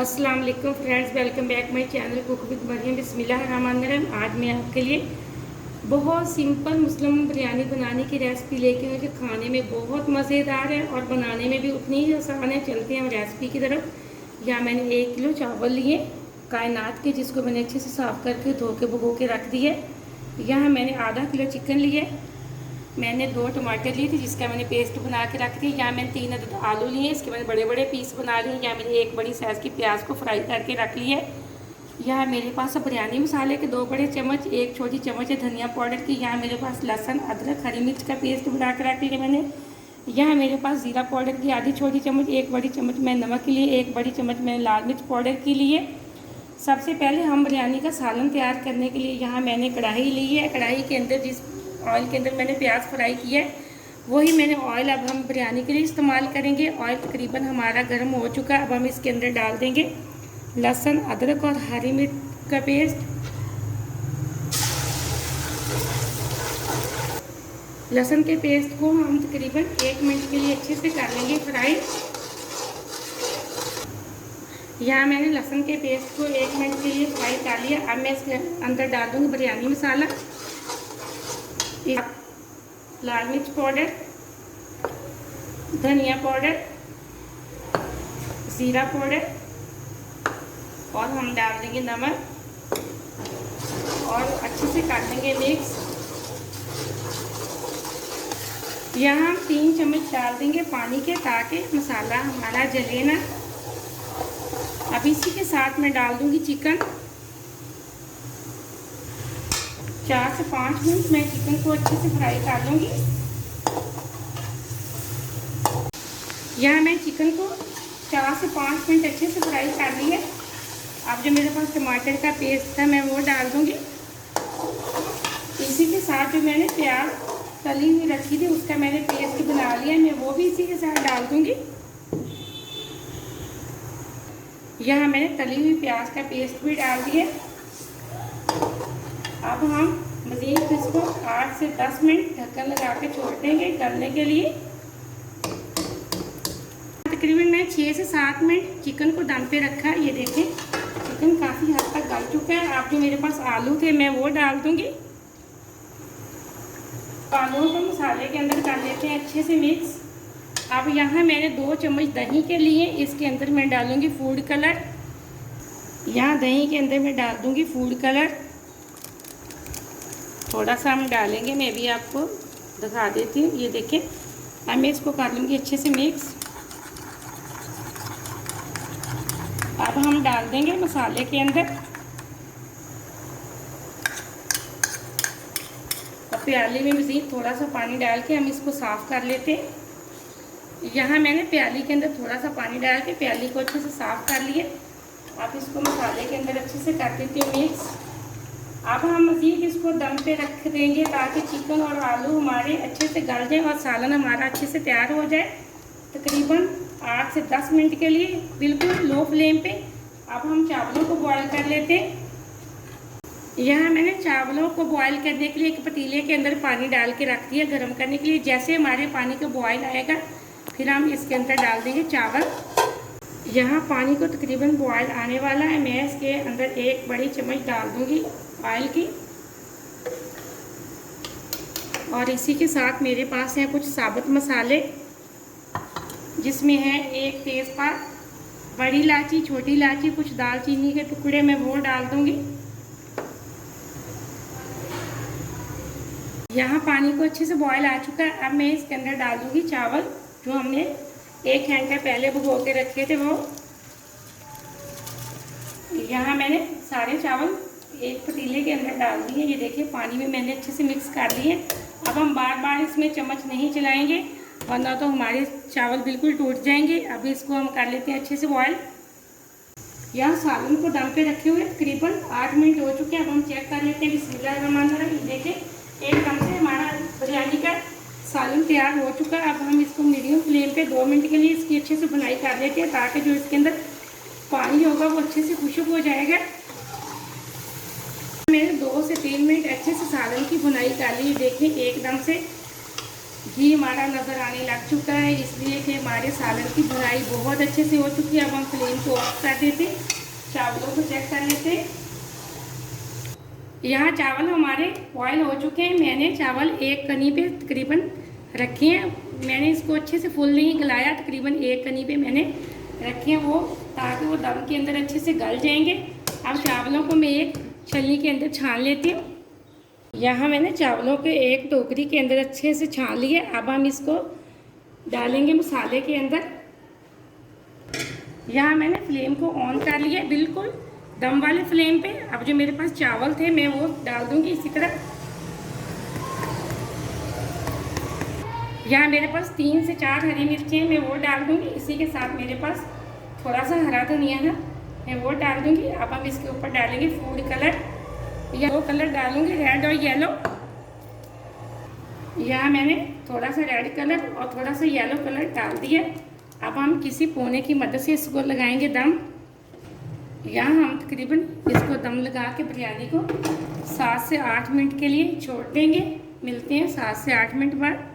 अस्सलाम वालेकुम friends, welcome back my channel cook with Mariam. बिस्मिल्लाहिर्रहमानिर्रहीम। आज मैं आपके लिए बहुत सिंपल मुस्लिम बिरयानी बनाने की रेसिपी लेके आई, जो खाने में बहुत मज़ेदार है और बनाने में भी उतनी ही आसान है। चलते हैं हम रेसिपी की तरफ। यहाँ मैंने 1 किलो चावल लिए कायनात के, जिसको मैंने अच्छे से साफ़ करके धो के भिगो के रख दिए। यहाँ मैंने आधा किलो चिकन लिए। मैंने 2 टमाटर लिए थे, जिसका मैंने पेस्ट बना के रख दी। यहाँ मैंने 3 अदद आलू लिए, इसके मैंने बड़े बड़े पीस बना लिए। यहाँ मैंने 1 बड़ी साइज़ की प्याज को फ्राई करके रख ली है। यहाँ मेरे पास बिरयानी मसाले के 2 बड़े चम्मच, 1 छोटी चम्मच है धनिया पाउडर की। यहाँ मेरे पास लहसुन अदरक हरी मिर्च का पेस्ट बना के रख लिया मैंने। यहाँ मेरे पास ज़ीरा पाउडर की आधी छोटी चम्मच, 1 बड़ी चम्मच मैं नमक के लिए, 1 बड़ी चम्मच मैंने लाल मिर्च पाउडर के लिए। सबसे पहले हम बिरयानी का सालन तैयार करने के लिए यहाँ मैंने कढ़ाई ली है। कढ़ाई के अंदर जिस ऑयल के अंदर मैंने प्याज फ्राई किया है, वही मैंने ऑयल अब हम बिरयानी के लिए इस्तेमाल करेंगे। ऑयल तकरीबन हमारा गर्म हो चुका है। अब हम इसके अंदर डाल देंगे लहसुन अदरक और हरी मिर्च का पेस्ट। लहसुन के पेस्ट को हम तकरीबन 1 मिनट के लिए अच्छे से कर लेंगे फ्राई। यहाँ मैंने लहसुन के पेस्ट को 1 मिनट के लिए फ्राई कर लिया। अब मैं इसके अंदर डाल दूँगी बिरयानी मसाला, लाल मिर्च पाउडर, धनिया पाउडर, जीरा पाउडर और हम डाल देंगे नमक और अच्छे से कर देंगे मिक्स। यहाँ हम 3 चम्मच डाल देंगे पानी के, ताकि मसाला हमारा जले ना। अब इसी के साथ मैं डाल दूँगी चिकन। 4 से 5 मिनट मैं चिकन को अच्छे से फ्राई कर लूँगी। यहाँ मैं चिकन को 4 से 5 मिनट अच्छे से फ्राई कर ली है। अब जो मेरे पास टमाटर का पेस्ट था मैं वो डाल दूँगी। इसी के साथ जो मैंने प्याज तली हुई रखी थी उसका मैंने पेस्ट बना लिया, मैं वो भी इसी के साथ डाल दूँगी। यहाँ मैंने तली हुई प्याज का पेस्ट भी डाल दिया। अब हम मज़ीद इसको 8 से 10 मिनट ढक्कन लगा के छोड़ देंगे गलने के लिए। तकरीबन मैं 6 से 7 मिनट चिकन को दम पे रखा। ये देखें चिकन काफ़ी हद तक गल चुका है। अब जो मेरे पास आलू थे मैं वो डाल दूँगी। आलूओं को मसाले के अंदर कर लेते हैं अच्छे से मिक्स। अब यहाँ मैंने 2 चम्मच दही के लिए, इसके अंदर मैं डालूँगी फूड कलर। यहाँ दही के अंदर मैं डाल दूँगी फूड कलर, थोड़ा सा हम डालेंगे, मैं भी आपको दिखा देती हूँ। ये देखें, अब मैं इसको कर लूँगी अच्छे से मिक्स। अब हम डाल देंगे मसाले के अंदर और प्याली में मज़ीद थोड़ा सा पानी डाल के हम इसको साफ़ कर लेते हैं। यहाँ मैंने प्याली के अंदर थोड़ा सा पानी डाल के प्याली को अच्छे से साफ़ कर लिए। अब इसको मसाले के अंदर अच्छे से कर देती हूँ मिक्स। अब हम मज़ीद इसको दम पे रख देंगे, ताकि चिकन और आलू हमारे अच्छे से गल जाए और सालन हमारा अच्छे से तैयार हो जाए। तकरीबन 8 से 10 मिनट के लिए बिल्कुल लो फ्लेम पे। अब हम चावलों को बॉयल कर लेते हैं। यहाँ मैंने चावलों को बॉयल करने के लिए एक पतीले के अंदर पानी डाल के रख दिया गर्म करने के लिए। जैसे हमारे पानी का बॉयल आएगा फिर हम इसके अंदर डाल देंगे चावल। यहाँ पानी को तकरीबन बॉयल आने वाला है। मैं इसके अंदर 1 बड़ी चम्मच डाल दूँगी ऑयल की। और इसी के साथ मेरे पास हैं कुछ साबुत मसाले, जिसमें है 1 तेज़पात, बड़ी इलायची, छोटी इलायची, कुछ दालचीनी के टुकड़े मैं वो डाल दूँगी। यहाँ पानी को अच्छे से बॉयल आ चुका है। अब मैं इसके अंदर डाल दूँगी चावल, जो हमने 1 घंटा पहले भिगो के रखे थे वो। यहाँ मैंने सारे चावल एक पतीले के अंदर डाल दिए। ये देखिए पानी में मैंने अच्छे से मिक्स कर लिए। अब हम बार बार इसमें चम्मच नहीं चलाएंगे, वरना तो हमारे चावल बिल्कुल टूट जाएंगे। अभी इसको हम कर लेते हैं अच्छे से बॉयल। यहाँ सालन को दम पे रखे हुए तकरीबन 8 मिनट हो चुके हैं। अब हम चेक कर लेते हैं। बिस्मिल्लाहिर्रहमानिर्रहीम। देखिए एकदम से हमारा बिरयानी का सालन तैयार हो चुका है। अब हम इसको मीडियम फ्लेम पे 2 मिनट के लिए इसकी अच्छे से भुनाई कर लेते हैं, ताकि जो इसके अंदर पानी होगा वो अच्छे से खुश्क हो जाएगा। मैंने 2 से 3 मिनट अच्छे से सालन की भुनाई कर ली। देखिए एकदम से घी हमारा नज़र आने लग चुका है, इसलिए कि हमारे सालन की भुनाई बहुत अच्छे से हो चुकी है। अब हम फ्लेम को ऑफ कर देते, चावलों को चेक कर लेते। यहाँ चावल हमारे बॉयल हो चुके हैं। मैंने चावल एक कनी पे तकरीबन रखे हैं। मैंने इसको अच्छे से फुल नहीं गलाया, तकरीबन एक कनी पे मैंने रखे हैं वो, ताकि वो दम के अंदर अच्छे से गल जाएंगे। अब चावलों को मैं एक छलनी के अंदर छान लेती हूँ। यहाँ मैंने चावलों के एक टोकरी के अंदर अच्छे से छान लिए। अब हम इसको डालेंगे मसाले के अंदर। यहाँ मैंने फ्लेम को ऑन कर लिया, बिल्कुल दम वाले फ्लेम पे। अब जो मेरे पास चावल थे मैं वो डाल दूंगी इसी तरह। यहाँ मेरे पास 3 से 4 हरी मिर्चें हैं, मैं वो डाल दूंगी। इसी के साथ मेरे पास थोड़ा सा हरा धनिया है, मैं वो डाल दूंगी। अब हम इसके ऊपर डालेंगे फूड कलर, या वो कलर डालूंगी रेड और येलो। यहाँ मैंने थोड़ा सा रेड कलर और थोड़ा सा येलो कलर डाल दिया। अब हम किसी पोने की मदद से इसको लगाएंगे दम। यहाँ हम तकरीबन इसको दम लगा के बिरयानी को 7 से 8 मिनट के लिए छोड़ देंगे। मिलते हैं 7 से 8 मिनट बाद।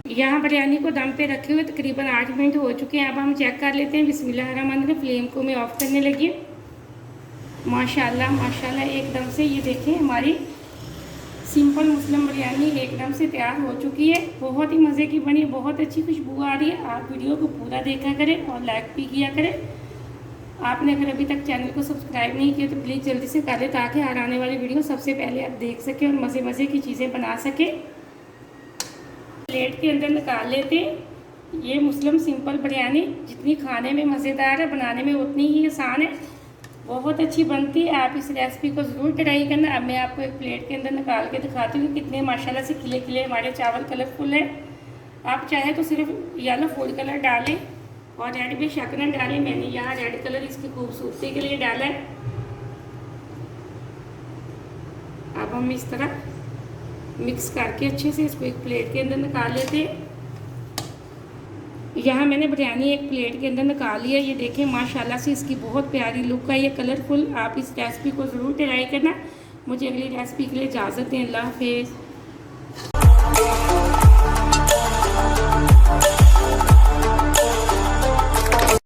यहाँ बिरयानी को दम पे रखे हुए तकरीबन 8 मिनट हो चुके हैं। अब हम चेक कर लेते हैं। बिस्मिल्लाहिर्रहमानिर्रहीम। फ्लेम को मैं ऑफ करने लगी हूँ। माशाल्लाह माशाल्लाह एकदम से ये देखें, हमारी सिंपल मुस्लिम बिरयानी एकदम से तैयार हो चुकी है। बहुत ही मज़े की बनी, बहुत अच्छी खुशबू आ रही है। आप वीडियो को पूरा देखा करें और लाइक भी किया करें। आपने अगर अभी तक चैनल को सब्सक्राइब नहीं किया तो प्लीज़ जल्दी से कर लें, ताकि हर आने वाली वीडियो सबसे पहले आप देख सकें और मज़े मज़े की चीज़ें बना सकें। प्लेट के अंदर निकाल लेते हैं। ये मुस्लिम सिंपल बिरयानी जितनी खाने में मज़ेदार है, बनाने में उतनी ही आसान है, बहुत अच्छी बनती है। आप इस रेसिपी को ज़रूर ट्राई करना। अब मैं आपको एक प्लेट के अंदर निकाल के दिखाती हूँ कितने माशाल्लाह से खिले खिले हमारे चावल कलरफुल है। आप चाहे तो सिर्फ येलो फूड कलर डालें और रेड भी शक न डालें। मैंने यहाँ रेड कलर इसकी खूबसूरती के लिए डाला है। अब हम इस तरह मिक्स करके अच्छे से इसको एक प्लेट के अंदर निकाल लेते हैं। यहाँ मैंने बिरयानी एक प्लेट के अंदर निकाल लिया। ये देखें माशाल्लाह से इसकी बहुत प्यारी लुक है, ये कलरफुल। आप इस रेसिपी को ज़रूर ट्राई करना। मुझे अगली रेसिपी के लिए इजाज़त दें। अल्लाह हाफिज़।